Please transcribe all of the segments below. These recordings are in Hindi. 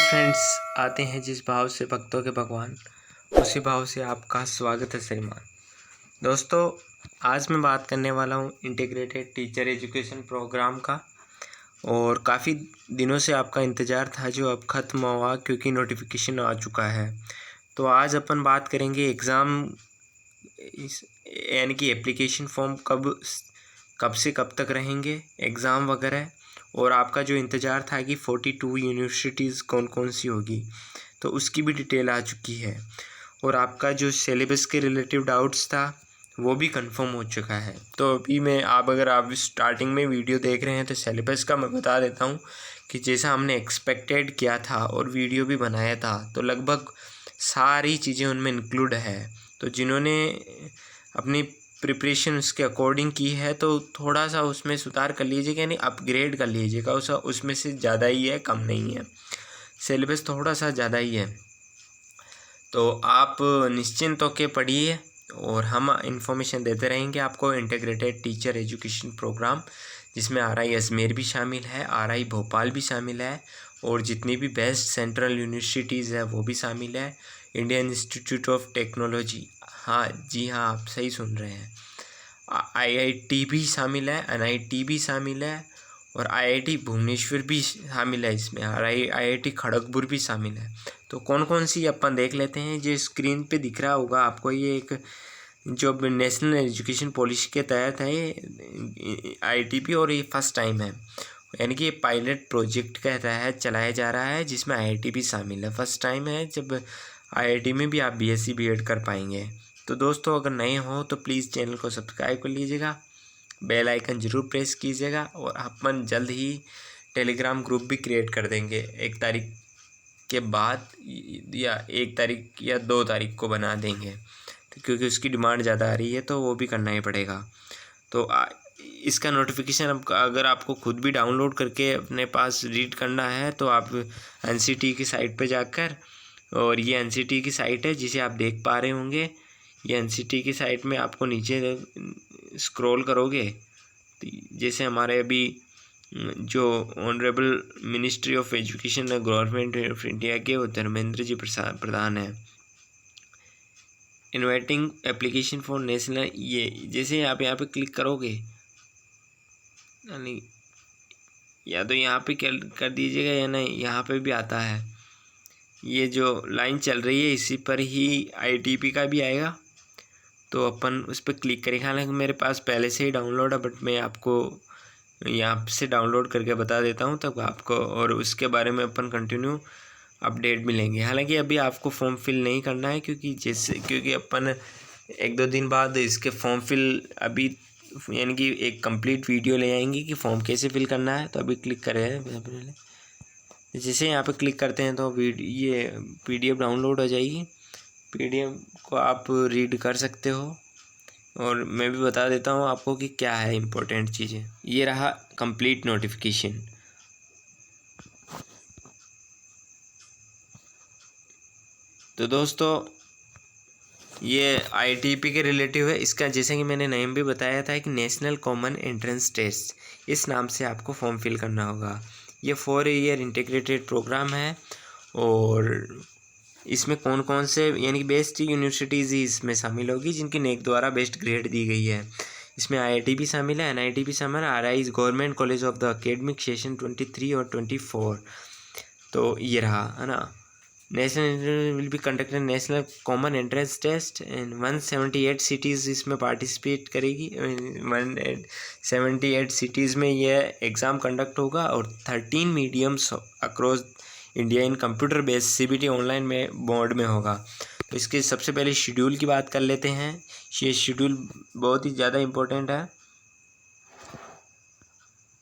फ्रेंड्स, आते हैं जिस भाव से भक्तों के भगवान, उसी भाव से आपका स्वागत है श्रीमान। दोस्तों, आज मैं बात करने वाला हूँ इंटीग्रेटेड टीचर एजुकेशन प्रोग्राम का। और काफ़ी दिनों से आपका इंतज़ार था जो अब ख़त्म हुआ क्योंकि नोटिफिकेशन आ चुका है। तो आज अपन बात करेंगे एग्ज़ाम यानी कि एप्लीकेशन फॉर्म कब से कब तक रहेंगे, एग्ज़ाम वगैरह। और आपका जो इंतज़ार था कि 42 यूनिवर्सिटीज़ कौन कौन सी होगी, तो उसकी भी डिटेल आ चुकी है। और आपका जो सिलेबस के रिलेटिव डाउट्स था वो भी कंफर्म हो चुका है। तो अभी अगर आप स्टार्टिंग में वीडियो देख रहे हैं तो सिलेबस का मैं बता देता हूँ कि जैसा हमने एक्सपेक्टेड किया था और वीडियो भी बनाया था, तो लगभग सारी चीज़ें उनमें इंक्लूड है। तो जिन्होंने अपनी प्रिपरेशन उसके अकॉर्डिंग की है तो थोड़ा सा उसमें सुधार कर लीजिएगा, यानी अपग्रेड कर लीजिएगा। उसमें से ज़्यादा ही है, कम नहीं है। सिलेबस थोड़ा सा ज़्यादा ही है, तो आप निश्चिंत होकर पढ़िए और हम इन्फॉर्मेशन देते रहेंगे आपको। इंटीग्रेटेड टीचर एजुकेशन प्रोग्राम, जिसमें RI अजमेर भी शामिल है, RI भोपाल भी शामिल है, और जितनी भी बेस्ट सेंट्रल यूनिवर्सिटीज़ है वो भी शामिल है। इंडियन इंस्टीट्यूट ऑफ टेक्नोलॉजी, हाँ जी हाँ, आप सही सुन रहे हैं। IIT भी शामिल है, NIT भी शामिल है, और IIT भुवनेश्वर भी शामिल है इसमें, और IIT खड़गपुर भी शामिल है। तो कौन कौन सी अपन देख लेते हैं। जो स्क्रीन पे दिख रहा होगा आपको, ये एक जो नेशनल एजुकेशन पॉलिसी के तहत है ये IITP, और ये फर्स्ट टाइम है, यानी कि ये पायलट प्रोजेक्ट के तहत चलाया जा रहा है, जिसमें IIT शामिल है। फर्स्ट टाइम है जब IIT में भी आप BSc B.Ed कर पाएंगे। तो दोस्तों, अगर नए हो तो प्लीज़ चैनल को सब्सक्राइब कर लीजिएगा, बेल आइकन ज़रूर प्रेस कीजिएगा, और अपन जल्द ही टेलीग्राम ग्रुप भी क्रिएट कर देंगे 1 तारीख के बाद, या 1 तारीख या 2 तारीख को बना देंगे, तो क्योंकि उसकी डिमांड ज़्यादा आ रही है तो वो भी करना ही पड़ेगा। तो इसका नोटिफिकेशन अगर आपको खुद भी डाउनलोड करके अपने पास रीड करना है तो आप NCT की साइट पे जाकर, और ये NCT की साइट है जिसे आप देख पा रहे होंगे। ये NCT की साइट में आपको नीचे स्क्रॉल करोगे तो जैसे हमारे अभी जो honourable ministry of education government of India के वो धर्मेंद्र जी प्रधान है। इन्वाइटिंग एप्लीकेशन फॉर नेशनल, ये जैसे आप यहाँ पे क्लिक करोगे, यानी या तो यहाँ पे कर दीजिएगा, या नहीं यहाँ पे भी आता है। ये जो लाइन चल रही है इसी पर ही IITP का भी आएगा, तो अपन उस पर क्लिक करेंगे। हालांकि मेरे पास पहले से ही डाउनलोड है, बट मैं आपको यहाँ से डाउनलोड करके बता देता हूँ तब आपको, और उसके बारे में अपन कंटिन्यू अपडेट मिलेंगे। हालांकि अभी आपको फॉर्म फिल नहीं करना है, क्योंकि अपन 1-2 दिन बाद इसके फॉर्म फिल अभी, यानी कि एक कंप्लीट वीडियो ले आएंगे कि फॉर्म कैसे फिल करना है। तो अभी क्लिक करें पहले, जैसे यहाँ पे क्लिक करते हैं तो ये PDF डाउनलोड हो जाएगी। PDF को आप रीड कर सकते हो, और मैं भी बता देता हूँ आपको कि क्या है इम्पोर्टेंट चीज़ें। ये रहा कंप्लीट नोटिफिकेशन। तो दोस्तों, ये IITP के रिलेटिव है। इसका जैसे कि मैंने नेम भी बताया था कि नेशनल कॉमन एंट्रेंस टेस्ट, इस नाम से आपको फॉर्म फिल करना होगा। ये 4 ईयर इंटीग्रेटेड प्रोग्राम है, और इसमें कौन कौन से यानी कि बेस्ट यूनिवर्सिटीज़ ही इसमें शामिल होगी जिनकी NAAC द्वारा बेस्ट ग्रेड दी गई है। इसमें IIT भी शामिल है, NIT भी शामिल है, RI government college of the academic session 23 और 24। तो ये रहा है ना। National will be conducted national common entrance test and 178 cities इसमें पार्टिसिपेट करेगी। 178 सिटीज़ में यह एग्ज़ाम कंडक्ट होगा, और 13 mediums across India in computer based CBT online में मोड में होगा। तो इसके सबसे पहले शेड्यूल की बात कर लेते हैं। ये शेड्यूल बहुत ही ज़्यादा इम्पोर्टेंट है।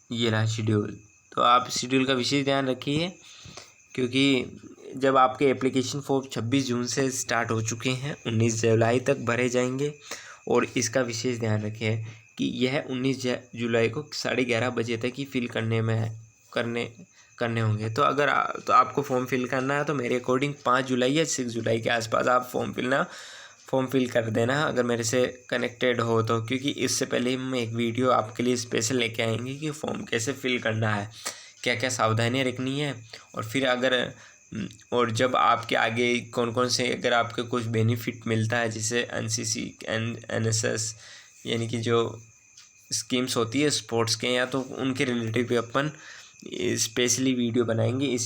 ये रहा शेड्यूल, तो आप शेड्यूल का विशेष ध्यान रखिए, क्योंकि जब आपके एप्लीकेशन फॉर्म 26 जून से स्टार्ट हो चुके हैं, 19 जुलाई तक भरे जाएंगे। और इसका विशेष ध्यान रखें कि यह 19 जुलाई को 11:30 बजे तक ही फिल करने होंगे। तो अगर तो आपको फॉर्म फिल करना है तो मेरे अकॉर्डिंग 5 जुलाई या 6 जुलाई के आसपास आप फॉर्म फिल कर देना, अगर मेरे से कनेक्टेड हो तो। क्योंकि इससे पहले हम एक वीडियो आपके लिए स्पेशल लेके आएंगे कि फॉर्म कैसे फिल करना है, क्या क्या सावधानियाँ रखनी है। और फिर अगर और जब आपके आगे कौन कौन से अगर आपके कुछ बेनिफिट मिलता है जैसे एनसीसी एनएसएस यानी कि जो स्कीम्स होती है स्पोर्ट्स के या तो उनके रिलेटिव भी अपन स्पेशली वीडियो बनाएंगे।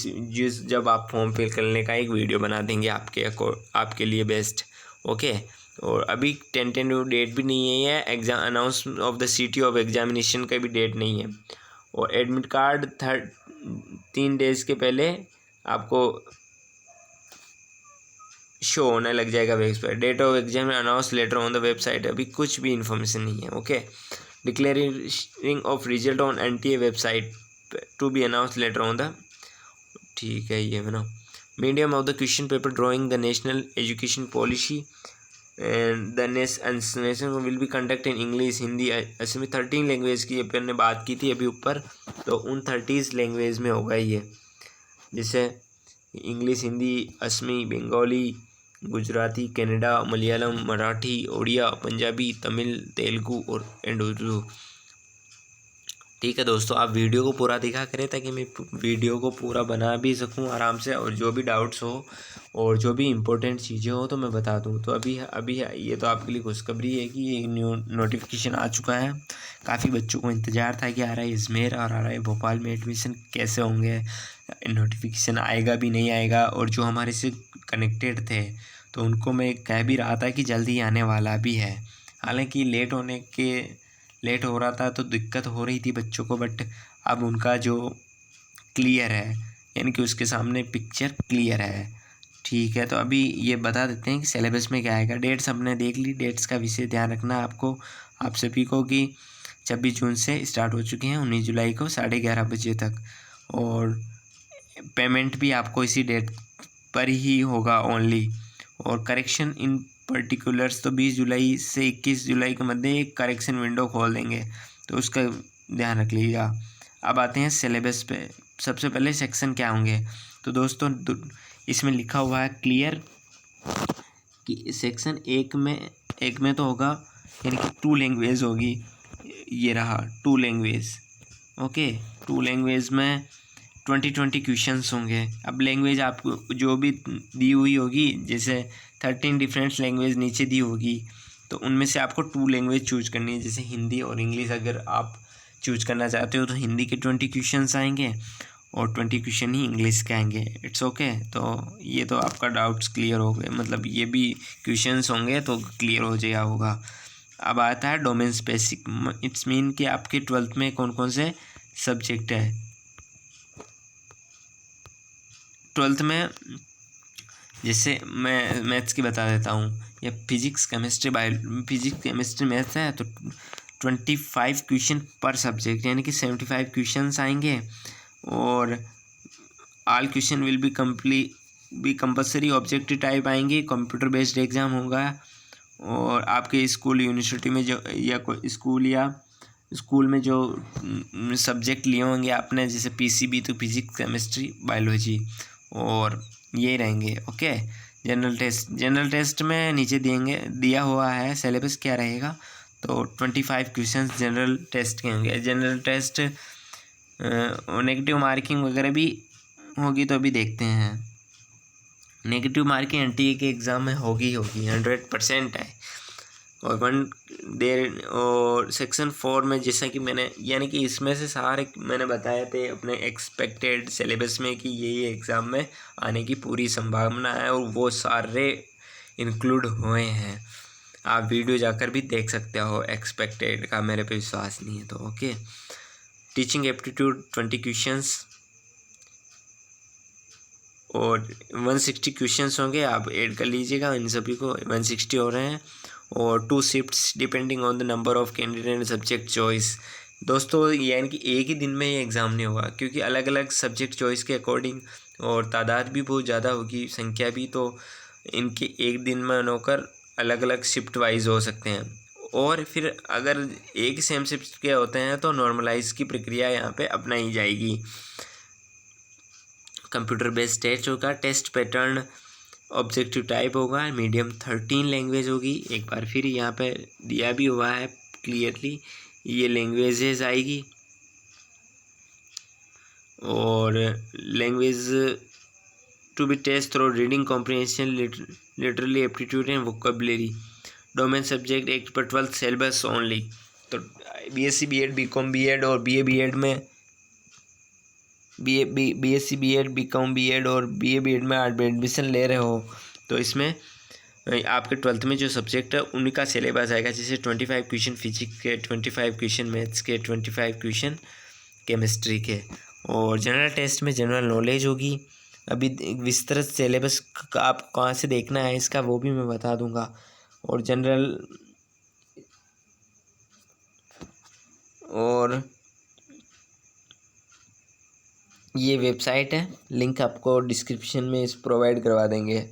जब आप फॉर्म फिल करने का एक वीडियो बना देंगे आपके लिए बेस्ट। ओके। और अभी टेंटेटिव डेट भी नहीं है, exam announce of the city of examination का भी डेट नहीं है। और एडमिट कार्ड 3 डेज़ के पहले आपको शो होने लग जाएगा website. Date of exam announce later on the website. अभी कुछ भी इन्फॉर्मेशन नहीं है। Okay. Declaring of result on NTA website to be announce later on the, ठीक है ये ना। Medium of the question paper drawing the national education policy and the nation will be conduct in English Hindi Asami. 13 language की अपन ने बात की थी अभी ऊपर, तो उन 30 लैंग्वेज में होगा ये, जैसे इंग्लिश, हिंदी, असमी, बंगाली, गुजराती, कन्नड़ा, मलयालम, मराठी, उड़िया, पंजाबी, तमिल, तेलुगु और उर्दू। ठीक है दोस्तों, आप वीडियो को पूरा देखा करें ताकि मैं वीडियो को पूरा बना भी सकूं आराम से, और जो भी डाउट्स हो और जो भी इम्पोर्टेंट चीज़ें हो तो मैं बता दूं। तो अभी ये तो आपके लिए खुशखबरी है कि ये न्यू नोटिफिकेशन आ चुका है। काफ़ी बच्चों को इंतज़ार था कि आ रहा है अजमेर और आ रहा है भोपाल में एडमिशन कैसे होंगे, नोटिफिकेशन आएगा भी नहीं आएगा। और जो हमारे से कनेक्टेड थे तो उनको मैं कह भी रहा था कि जल्दी आने वाला भी है। हालांकि लेट हो रहा था तो दिक्कत हो रही थी बच्चों को, बट अब उनका जो क्लियर है, यानी कि उसके सामने पिक्चर क्लियर है। ठीक है, तो अभी ये बता देते हैं कि सिलेबस में क्या आएगा। डेट्स हमने देख ली, डेट्स का विषय ध्यान रखना आपको आप सभी को कि 26 जून से स्टार्ट हो चुके हैं, 19 जुलाई को 11:30 बजे तक। और पेमेंट भी आपको इसी डेट पर ही होगा ओनली। और करेक्शन इन पर्टिकुलर्स तो 20 जुलाई से 21 जुलाई के मध्य एक करेक्शन विंडो खोल देंगे, तो उसका ध्यान रख लीजिएगा। अब आते हैं सिलेबस पे। सबसे पहले सेक्शन क्या होंगे, तो दोस्तों इसमें लिखा हुआ है क्लियर कि सेक्शन एक में तो होगा, यानी कि 2 लैंग्वेज होगी। ये रहा 2 लैंग्वेज। ओके, 2 लैंग्वेज में 20 क्वेश्चंस होंगे। अब लैंग्वेज आपको जो भी दी हुई होगी, जैसे 13 डिफरेंट लैंग्वेज नीचे दी होगी, तो उनमें से आपको 2 लैंग्वेज चूज करनी है, जैसे हिंदी और इंग्लिश। अगर आप चूज करना चाहते हो तो हिंदी के 20 क्वेश्चंस आएंगे और 20 क्वेश्चन ही इंग्लिश के आएंगे। It's okay. तो ये तो आपका डाउट्स क्लियर हो गए, मतलब ये भी क्वेश्चंस होंगे तो क्लियर हो जाएगा होगा। अब आता है डोमेन स्पेसिफिक। इट्स मीन कि आपके 12th में कौन कौन से सब्जेक्ट है। 12th में जैसे मैं मैथ्स की बता देता हूँ, या फिजिक्स केमिस्ट्री मैथ्स है तो 25 क्वेश्चन पर सब्जेक्ट, यानी कि 75 क्वेश्चंस आएंगे। और all question will be compulsory objective type आएंगे। कंप्यूटर बेस्ड एग्ज़ाम होगा। और आपके स्कूल यूनिवर्सिटी में जो या कोई स्कूल में जो सब्जेक्ट लिए होंगे आपने, जैसे पीसीबी तो फिजिक्स केमिस्ट्री बायोलॉजी, और ये रहेंगे। ओके। जनरल टेस्ट में नीचे दिया हुआ है सिलेबस क्या रहेगा, तो 25 क्वेश्चंस जनरल टेस्ट के होंगे। जनरल टेस्ट नेगेटिव मार्किंग वगैरह भी होगी, तो अभी देखते हैं। नेगेटिव मार्किंग एनटीए के एग्ज़ाम में होगी 100% है। और सेक्शन 4 में जैसा कि मैंने, यानी कि इसमें से सारे मैंने बताए थे अपने एक्सपेक्टेड सिलेबस में कि ये एग्ज़ाम में आने की पूरी संभावना है, और वो सारे इंक्लूड हुए हैं। आप वीडियो जाकर भी देख सकते हो। एक्सपेक्टेड का मेरे पे विश्वास नहीं है तो ओके। टीचिंग एप्टीट्यूड 20 क्वेश्चंस और 160 क्वेश्चंस होंगे। आप ऐड कर लीजिएगा इन सभी को, 160 हो रहे हैं। और 2 shifts depending on the number of candidate and subject choice. दोस्तों यानी कि एक ही दिन में ये एग्ज़ाम नहीं होगा, क्योंकि अलग अलग सब्जेक्ट चॉइस के अकॉर्डिंग और तादाद भी बहुत ज़्यादा होगी, संख्या भी, तो इनके एक दिन में होकर अलग अलग शिफ्ट वाइज हो सकते हैं। और फिर अगर एक ही सेम शिफ्ट के होते हैं तो नॉर्मलाइज की प्रक्रिया यहाँ पे अपनाई जाएगी। कंप्यूटर बेस्ड टेस्ट होगा। टेस्ट पैटर्न ऑब्जेक्टिव टाइप होगा। मीडियम 13 लैंग्वेज होगी। एक बार फिर यहाँ पे दिया भी हुआ है क्लियरली, ये लैंग्वेजेस आएगी। और language to be tested through reading comprehension, literary aptitude and vocabulary. Domain subject एक पर 12th सिलेबस ओनली। तो बीएससी बीएड बीकॉम बीएड और बीए बीएड में बीएससी बीएड बीकॉम बीएड और बीए बीएड में आप एडमिशन ले रहे हो तो इसमें आपके 12th में जो सब्जेक्ट है उन्हीं का सिलेबस आएगा, जैसे 25 क्वेश्चन फिजिक्स के, 25 क्वेश्चन मैथ्स के, 25 क्वेश्चन केमिस्ट्री के, और जनरल टेस्ट में जनरल नॉलेज होगी। अभी विस्तृत सिलेबस आप कहाँ से देखना है इसका वो भी मैं बता दूंगा। और जनरल और ये वेबसाइट है, लिंक आपको डिस्क्रिप्शन में इस प्रोवाइड करवा देंगे।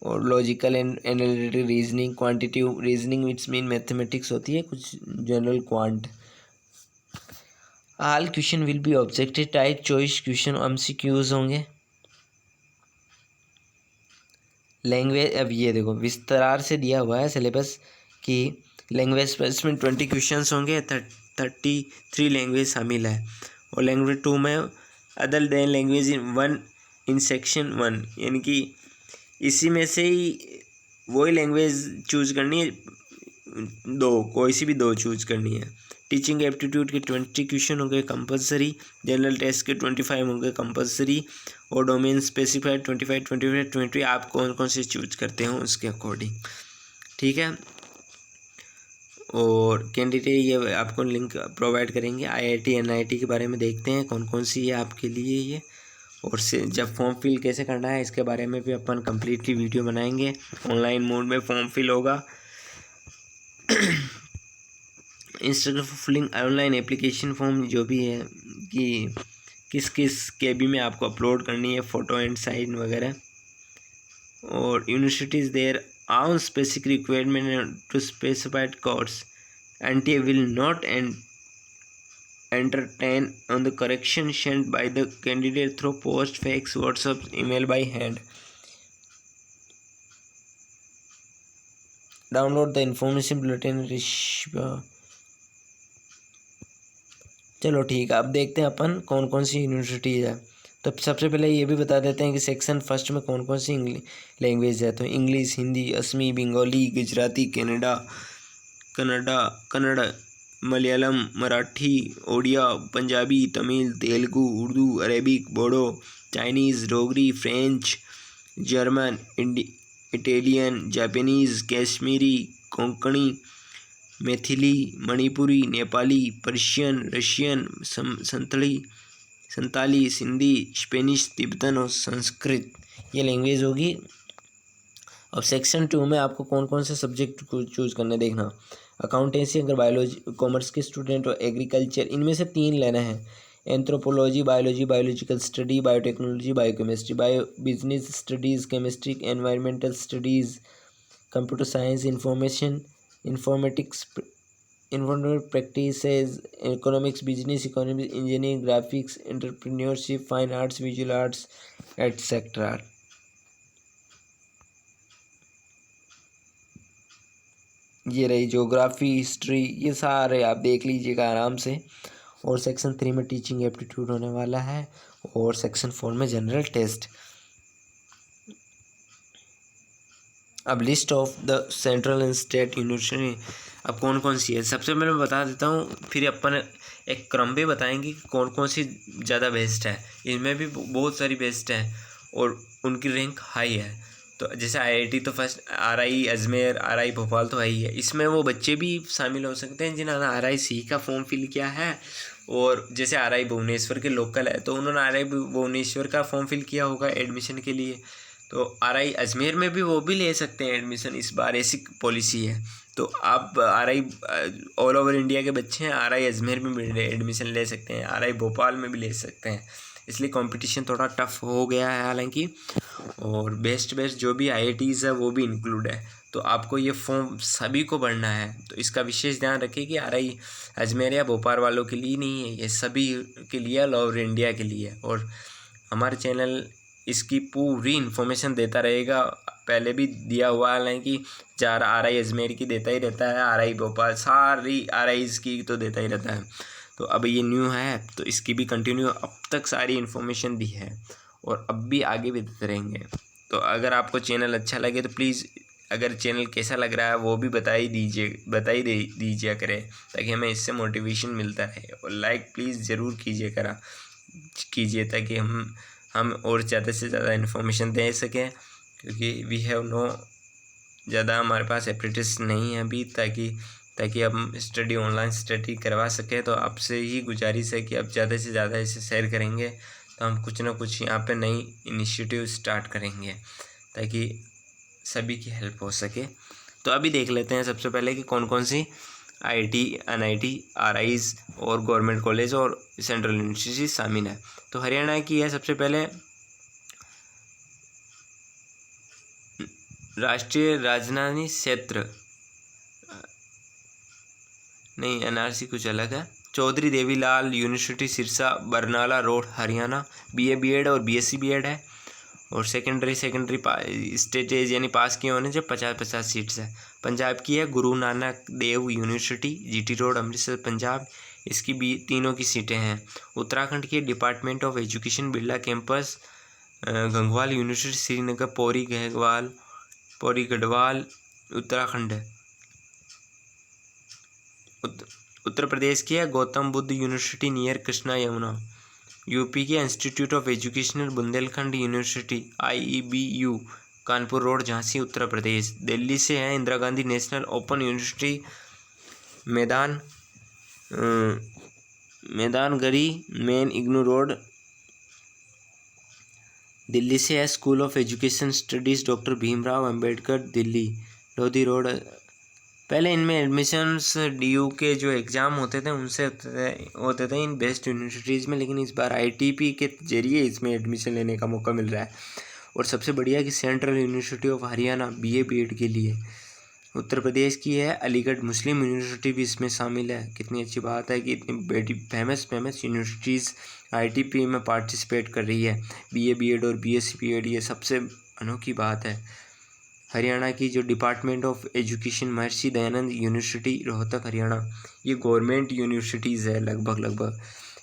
और logical and analytical reasoning, quantitative reasoning it's mean mathematics होती है, कुछ general quant. All question will be objective type choice question, MCQs होंगे। लैंग्वेज, अब ये देखो विस्तार से दिया हुआ है सिलेबस कि लैंग्वेज स्पेस में 20 क्वेश्चन होंगे, 33 लैंग्वेज शामिल है। और लैंग्वेज 2 में other than language in 1 in section 1, यानी कि इसी में से ही वही लैंग्वेज चूज करनी है, कोई सी भी दो चूज करनी है। टीचिंग एप्टीट्यूड के 20 क्वेश्चन होंगे कंपलसरी, जनरल टेस्ट के 25 होंगे कंपलसरी, और डोमेन स्पेसिफाइड 25 आप कौन कौन से चूज करते हो उसके अकॉर्डिंग, ठीक है। और कैंडिडेट ये आपको लिंक प्रोवाइड करेंगे। आईआईटी एनआईटी के बारे में देखते हैं कौन कौन सी है आपके लिए ये, और से जब फॉर्म फिल कैसे करना है इसके बारे में भी अपन कम्प्लीटली वीडियो बनाएंगे। ऑनलाइन मोड में फॉर्म फिल होगा। Instructor for filling online application form जो भी है कि किस किस केबी में आपको अपलोड करनी है, फ़ोटो एंड साइन वगैरह। और universities their own specific requirement to specified course. NTA will not entertain on the correction sent by the candidate through post, fax, WhatsApp, email by hand. Download the information bulletin. चलो ठीक है, अब देखते हैं अपन कौन कौन सी यूनिवर्सिटीज़ है। तो सबसे पहले ये भी बता देते हैं कि सेक्शन फर्स्ट में कौन कौन सी लैंग्वेज है। तो English, Hindi, Assamese, Bengali, Gujarati, Kannada, Malayalam, Marathi, Odia, Punjabi, Tamil, Telugu, Urdu, Arabic, Bodo, Chinese, Dogri, French, German, Italian, Japanese, Kashmiri, Konkani, Maithili, Manipuri, Nepali, Persian, Russian, Santali, Sindhi, Spanish, Tibetan और संस्कृत, ये लैंग्वेज होगी। अब सेक्शन 2 में आपको कौन कौन से सब्जेक्ट को चूज़ करने देखना। अकाउंटेंसी अगर बायोलॉजी कॉमर्स के स्टूडेंट और एग्रीकल्चर, इनमें से 3 लेना है। Anthropology, biology, biological study, biotechnology, biochemistry, bio business studies, chemistry, environmental studies, computer science, informatics, informative practices, economics, business economics, engineering, graphics, entrepreneurship, fine arts, visual arts etcetera. ये रही ज्योग्राफी, हिस्ट्री, ये सारे आप देख लीजिएगा आराम से। और सेक्शन 3 में टीचिंग एप्टीट्यूड होने वाला है, और सेक्शन 4 में जनरल टेस्ट। अब list of the central and state university अब कौन कौन सी है सबसे पहले मैं बता देता हूँ, फिर अपन एक क्रम भी बताएंगे कि कौन कौन सी ज़्यादा बेस्ट है। इनमें भी बहुत सारी बेस्ट है और उनकी रैंक हाई है। तो जैसे आईआईटी तो first, RI Ajmer, RI Bhopal तो हाई है। इसमें वो बच्चे भी शामिल हो सकते हैं जिन्होंने आरआईसी का फॉर्म फिल किया है, और जैसे आरआई भुवनेश्वर के लोकल है तो उन्होंने आरआई भुवनेश्वर का फॉर्म फिल किया होगा एडमिशन के लिए। तो आरआई अजमेर में भी वो भी ले सकते हैं एडमिशन, इस बार ऐसी पॉलिसी है। तो आप आरआई ऑल ओवर इंडिया के बच्चे हैं, आरआई अजमेर में भी एडमिशन ले सकते हैं, आरआई भोपाल में भी ले सकते हैं। इसलिए कंपटीशन थोड़ा टफ हो गया है हालांकि, और बेस्ट जो भी आईआईटीज़ है वो भी इंक्लूड है। तो आपको ये फॉर्म सभी को भरना है। तो इसका विशेष ध्यान रखिए कि आरआई अजमेर या भोपाल वालों के लिए नहीं है, ये सभी के लिए, ऑल ओवर इंडिया के लिए। और हमारे चैनल इसकी पूरी इन्फॉर्मेशन देता रहेगा, पहले भी दिया हुआ है हालांकि, चार आरआई अजमेर की देता ही रहता है, आरआई भोपाल सारी आरआईज की तो देता ही रहता है। तो अब ये न्यू है तो इसकी भी कंटिन्यू अब तक सारी इन्फॉर्मेशन दी है। और अब भी आगे भी देते रहेंगे। तो अगर आपको चैनल अच्छा लगे तो प्लीज़, अगर चैनल कैसा लग रहा है वो भी बताई दीजिए करें, ताकि हमें इससे मोटिवेशन मिलता रहे। और लाइक प्लीज़ ज़रूर कीजिए ताकि हम और ज़्यादा से ज़्यादा इन्फॉर्मेशन दे सकें, क्योंकि वी हैव नो ज़्यादा हमारे पास एप्रेटिस नहीं है अभी, ताकि हम स्टडी ऑनलाइन स्टडी करवा सकें। तो आपसे ही गुजारिश है कि आप ज़्यादा से ज़्यादा इसे शेयर करेंगे तो हम कुछ ना कुछ यहाँ पे नई इनिशिएटिव स्टार्ट करेंगे ताकि सभी की हेल्प हो सके। तो अभी देख लेते हैं सबसे पहले कि कौन कौन सी IIT, NIT, RIs और गवर्नमेंट कॉलेज और सेंट्रल यूनिवर्सिटी शामिल है। तो हरियाणा की है सबसे पहले राष्ट्रीय राजधानी क्षेत्र, नहीं NRC कुछ अलग है, Chaudhary Devilal university Sirsa Barnala road Haryana. BA BEd और BSc BEd है। और सेकेंडरी स्टेटेज यानी पास किए होने जो 50-50 सीट्स है। पंजाब की है Guru Nanak Dev university GT road Amritsar Punjab, इसकी भी तीनों की सीटें हैं। उत्तराखंड की department of education Birla campus Gangwal university Srinagar Pauri Garhwal Uttarakhand है। उत्तर प्रदेश की है Gautam Buddha university near Krishna Yamuna. UP के institute of educational Bundelkhand university IEBU Kanpur road Jhansi Uttar Pradesh. Delhi से है Indira Gandhi national open university Maidangarhi main IGNOU road. Delhi से है school of education studies doctor Bhimrao Ambedkar Delhi Lodhi road. पहले इनमें एडमिशन्स DU के जो एग्ज़ाम होते थे उनसे होते थे इन बेस्ट यूनिवर्सिटीज़ में, लेकिन इस बार ITP के जरिए इसमें एडमिशन लेने का मौका मिल रहा है। और सबसे बढ़िया कि central university of Haryana BA BEd के लिए। उत्तर प्रदेश की है अलीगढ़ मुस्लिम यूनिवर्सिटी भी इसमें शामिल है। कितनी अच्छी बात है कि इतनी बड़ी फेमस यूनिवर्सिटीज़ ITP में पार्टिसिपेट कर रही है। BA BEd और BSc BEd, ये सबसे अनोखी बात है। हरियाणा की जो department of education Maharshi Dayanand university Rohtak Haryana, ये गवर्नमेंट यूनिवर्सिटीज़ है लगभग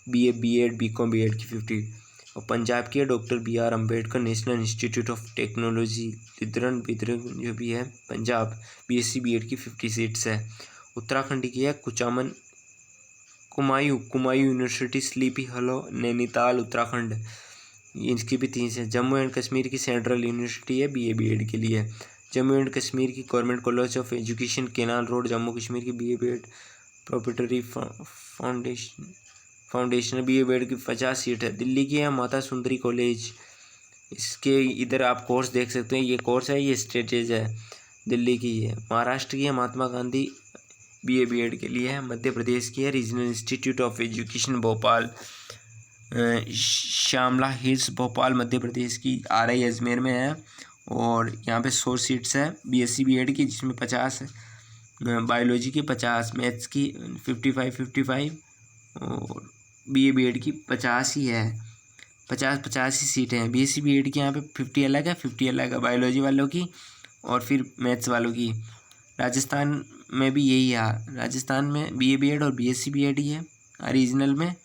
BA BEd BCom BEd की 50। और पंजाब की है doctor BR Ambedkar national institute of technology बिदरन जो भी है पंजाब, BSc BEd की 50 सीट्स है। उत्तराखंड की है Kumaon university sleepy hollow Nainital Uttarakhand, इसकी भी 3 है। जम्मू एंड कश्मीर की सेंट्रल यूनिवर्सिटी है BA BEd के लिए। जम्मू एंड कश्मीर की government college of education canal road Jammu Kashmir की BA BEd proprietary foundation BA BEd की 50 सीट है। दिल्ली की है माता सुंदरी कॉलेज, इसके इधर आप कोर्स देख सकते हैं, ये कोर्स है, ये स्टेटेज है, दिल्ली की है। महाराष्ट्र की है महात्मा गांधी BA BEd के लिए है। मध्य प्रदेश की है regional institute of education Bhopal Shyamla hills Bhopal Madhya Pradesh की। RI अजमेर में है और यहाँ पे 100 सीट्स है BSc BEd की, जिसमें 50 है बायोलॉजी की, 50 मैथ्स की 55 और BA BEd की 50 ही है, 50 ही सीटें हैं। BSc BEd की यहाँ पे 50 अलग है, 50 अलग है बायोलॉजी वालों की और फिर मैथ्स वालों की। राजस्थान में भी यही है, राजस्थान में BA BEd और BSc BEd ही है रीजनल में,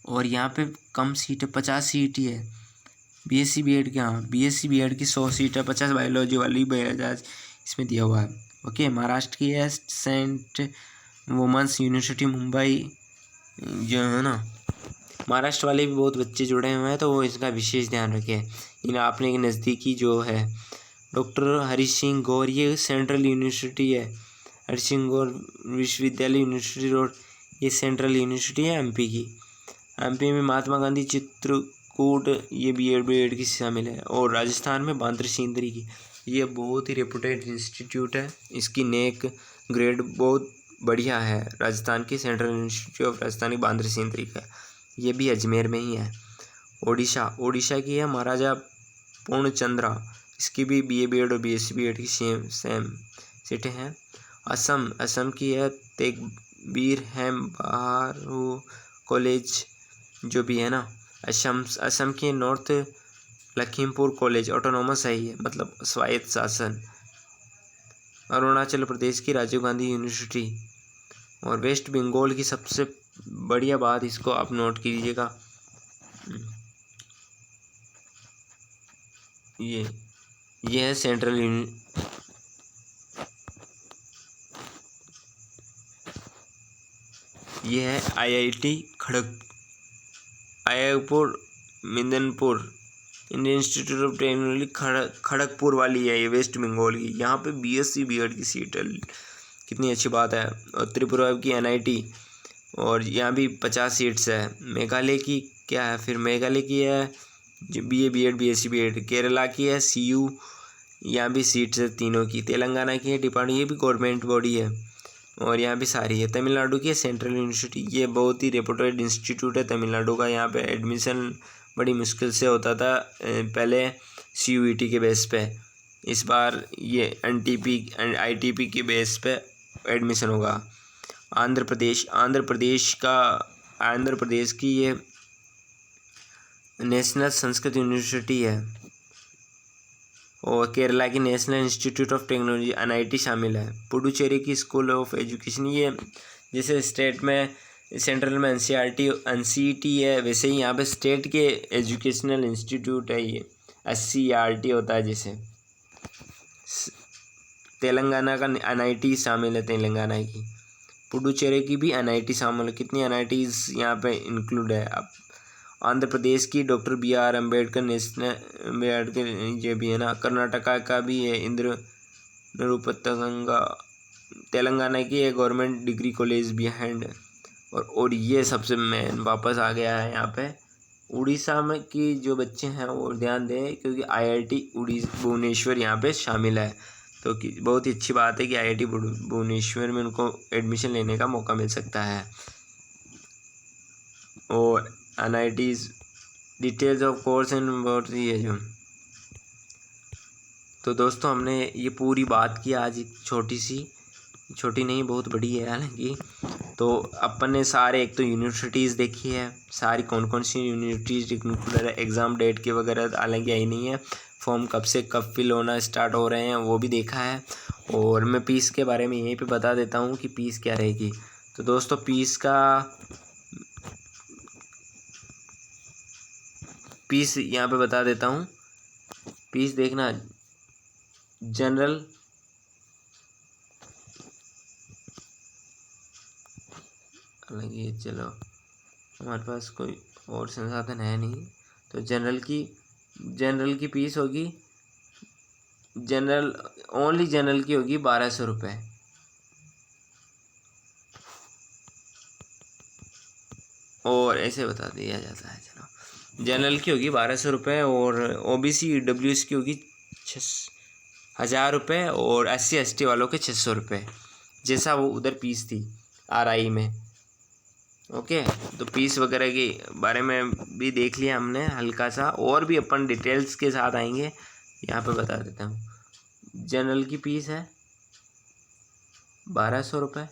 और यहाँ पे कम सीट है, 50 सीट ही है BSc BEd की। हाँ BSc BEd की 100 सीट है, 50 बायोलॉजी वाली इसमें दिया हुआ है। ओके, महाराष्ट्र की है सेंट वुमेंस यूनिवर्सिटी मुंबई, जो है ना, महाराष्ट्र वाले भी बहुत बच्चे जुड़े हुए हैं तो वो इसका विशेष ध्यान रखें। इन आपने के नज़दीकी जो है डॉक्टर हरि सिंह गौर, ये सेंट्रल यूनिवर्सिटी है, हरि सिंह गौर विश्वविद्यालय यूनिवर्सिटी रोड, ये सेंट्रल यूनिवर्सिटी है MP की। MP में महात्मा गांधी चित्रकूट, ये BA BEd की शामिल है। और राजस्थान में बांद्रा सिंदरी की, ये बहुत ही रेपुटेड इंस्टीट्यूट है, इसकी नेक ग्रेड बहुत बढ़िया है। राजस्थान की central university of Rajasthani Bandra Sindri का, ये भी अजमेर में ही है। ओडिशा की है महाराजा पूर्णचंद्रा, इसकी भी BA BEd और BSc BEd की सेम सीटें हैं। असम की है तेगबीर बहादुर कॉलेज, जो भी है ना, असम की नॉर्थ लखीमपुर कॉलेज ऑटोनॉमस है, ये मतलब स्वायत्त शासन। अरुणाचल प्रदेश की राजीव गांधी यूनिवर्सिटी। और वेस्ट बंगाल की सबसे बढ़िया बात, इसको आप नोट कीजिएगा, ये है सेंट्रल ये है IIT Kharagpur Midnapore Indian institute of technology Kharagpur वाली है ये, वेस्ट बंगाल की। यहाँ पे BSc B.Ed की सीट है, कितनी अच्छी बात है। और त्रिपुरा की NIT, और यहाँ भी 50 सीट्स है। मेघालय की क्या है फिर, मेघालय की है BA B.Ed BSc B.Ed। Kerala की है CU, यहाँ भी सीट्स है तीनों की। तेलंगाना की है डिपार्टमेंट, ये भी गवर्नमेंट बॉडी है, और यहाँ भी सारी है। तमिलनाडु की है सेंट्रल यूनिवर्सिटी, ये बहुत ही रेपुटेड इंस्टीट्यूट है तमिलनाडु का। यहाँ पे एडमिशन बड़ी मुश्किल से होता था पहले CUET के बेस पे, इस बार ये NTP एंड ITP के बेस पे एडमिशन होगा। आंध्र प्रदेश की ये नेशनल संस्कृत यूनिवर्सिटी है, और केरला की national institute of technology NIT शामिल है। पुडुचेरी की स्कूल ऑफ एजुकेशन, ये जैसे स्टेट में सेंट्रल में NCERT है, वैसे ही यहाँ पे स्टेट के एजुकेशनल इंस्टीट्यूट है ये, SCERT होता है जैसे। तेलंगाना का NIT शामिल है, तेलंगाना की। पुडुचेरी की भी NIT शामिल है। कितनी NITs यहाँ पे इंक्लूड है। अब आंध्र प्रदेश की डॉक्टर BR अम्बेडकर नेशनल ये भी है ना। कर्नाटका का भी है इंद्र निरुपतगंगा। तेलंगाना की है गवर्नमेंट डिग्री कॉलेज भी हैंड। और ये सबसे मेन वापस आ गया है यहाँ पे, उड़ीसा में की जो बच्चे हैं वो ध्यान दें, क्योंकि IIT भुवनेश्वर यहाँ पे शामिल है। तो बहुत ही अच्छी बात है कि IIT भुवनेश्वर में उनको एडमिशन लेने का मौका मिल सकता है। और NITs details of course and बहुत ये जो, तो दोस्तों हमने ये पूरी बात की आज, छोटी नहीं बहुत बड़ी है हालांकि। तो अपन ने सारे, एक तो यूनिवर्सिटीज़ देखी है सारी, कौन कौन सी यूनिवर्सिटीज़ इंक्लूडेड है, एग्ज़ाम डेट के वगैरह हालांकि आई नहीं है, फॉर्म कब से कब फिल होना स्टार्ट हो रहे हैं वो भी देखा है। और मैं फ़ीस के बारे में यहीं पे बता देता हूँ कि फ़ीस क्या रहेगी। तो दोस्तों फ़ीस यहाँ पे बता देता हूँ। फ़ीस देखना, जनरल हालांकि चलो हमारे पास कोई और संसाधन है नहीं, तो जनरल की फ़ीस होगी, ओनली जनरल की होगी 1200 रुपये। और ऐसे बता दिया जाता है, चलो जनरल की होगी 1200 रुपये, और OBC EWS की होगी 1000 रुपये, और SC ST वालों के 600 रुपये, जैसा वो उधर फीस थी RI में। ओके, तो फीस वगैरह के बारे में भी देख लिया हमने हल्का सा, और भी अपन डिटेल्स के साथ आएंगे। यहाँ पे बता देता हूँ, जनरल की फीस है 1200 रुपये,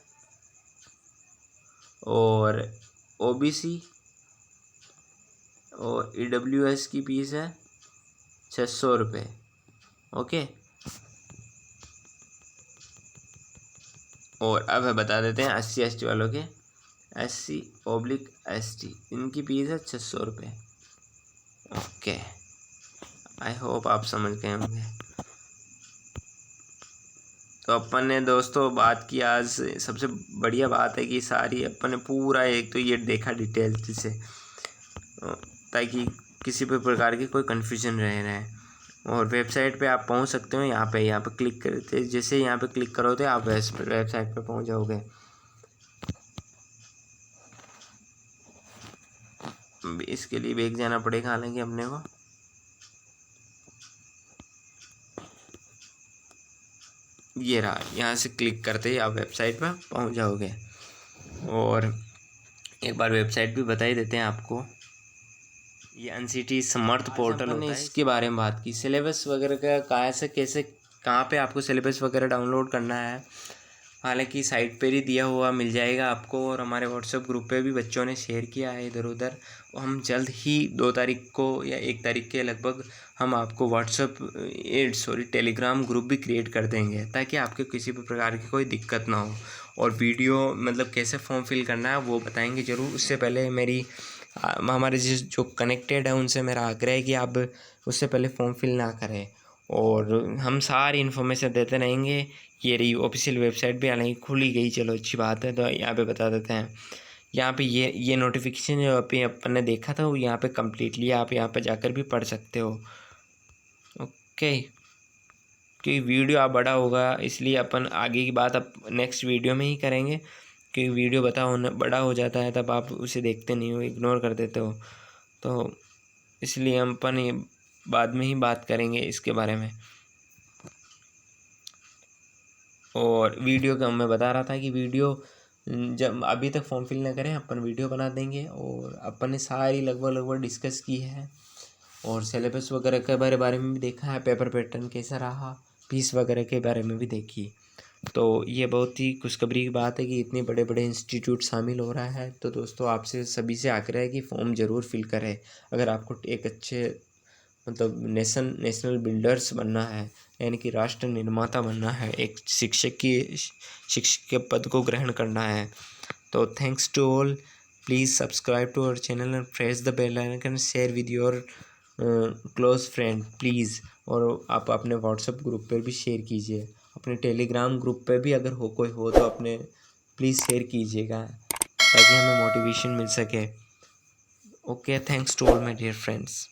और OBC और EWS की फीस है 600 रुपये। ओके, और अब बता देते हैं SC ST वालों के, SC/ST इनकी फीस है 600 रुपये। ओके, आई होप आप समझ गए होंगे। तो अपन ने दोस्तों बात की आज, सबसे बढ़िया बात है कि सारी अपन ने पूरा एक तो ये देखा डिटेल से, ताकि किसी भी प्रकार की कोई कन्फ्यूजन रहे। और वेबसाइट पे आप पहुंच सकते हो, यहाँ पे क्लिक करते, जैसे यहाँ पे क्लिक करोगे आप वेबसाइट पे पहुंच जाओगे। इसके लिए बैक जाना पड़ेगा हालांकि अपने को, ये रहा, यहाँ से क्लिक करते ही आप वेबसाइट पर पहुँच जाओगे। और एक बार वेबसाइट भी बता ही देते हैं आपको, ये NCT समर्थ पोर्टल होता है, इसके बारे में बात की। सिलेबस वगैरह का कहाँ पे आपको सिलेबस वगैरह डाउनलोड करना है, हालांकि साइट पर ही दिया हुआ मिल जाएगा आपको, और हमारे व्हाट्सएप ग्रुप पे भी बच्चों ने शेयर किया है इधर उधर। हम जल्द ही 2 तारीख को या 1 तारीख के लगभग हम आपको टेलीग्राम ग्रुप भी क्रिएट कर देंगे, ताकि आपके किसी भी प्रकार की कोई दिक्कत ना हो। और वीडियो मतलब कैसे फॉर्म फिल करना है वो बताएंगे ज़रूर। उससे पहले मेरी हमारे जो कनेक्टेड है उनसे मेरा आग्रह है कि आप उससे पहले फॉर्म फिल ना करें, और हम सारी इन्फॉर्मेशन देते रहेंगे। ये रही ऑफिशियल वेबसाइट भी हालांकि खुली गई, चलो अच्छी बात है। तो यहाँ पे बता देते हैं, यहाँ पे ये नोटिफिकेशन जो अपन ने देखा था वो यहाँ पे कम्प्लीटली आप यहाँ पे जाकर भी पढ़ सकते हो। ओके, क्योंकि वीडियो आप बड़ा होगा इसलिए अपन आगे की बात अब नेक्स्ट वीडियो में ही करेंगे, क्योंकि वीडियो बड़ा हो जाता है तब आप उसे देखते नहीं हो, इग्नोर कर देते हो। तो इसलिए हम अपन ये बाद में ही बात करेंगे इसके बारे में। और वीडियो का मैं बता रहा था कि वीडियो जब अभी तक फॉर्म फिल ना करें अपन वीडियो बना देंगे, और अपन ने सारी लगभग डिस्कस की है, और सिलेबस वगैरह के बारे में भी देखा है, पेपर पैटर्न कैसा रहा, फीस वगैरह के बारे में भी देखी। तो ये बहुत ही खुशखबरी की बात है कि इतने बड़े बड़े इंस्टीट्यूट शामिल हो रहा है। तो दोस्तों आपसे सभी से आग्रह है कि फॉर्म ज़रूर फिल करें अगर आपको एक अच्छे मतलब नेशनल बिल्डर्स बनना है, यानी कि राष्ट्र निर्माता बनना है, एक शिक्षक के पद को ग्रहण करना है। तो thanks to all, please subscribe to our channel and press the bell icon, share with your close friend please. और आप अपने व्हाट्सएप ग्रुप पर भी शेयर कीजिए, अपने टेलीग्राम ग्रुप पे भी अगर कोई हो तो अपने प्लीज़ शेयर कीजिएगा ताकि हमें मोटिवेशन मिल सके। Okay, thanks to all my dear friends.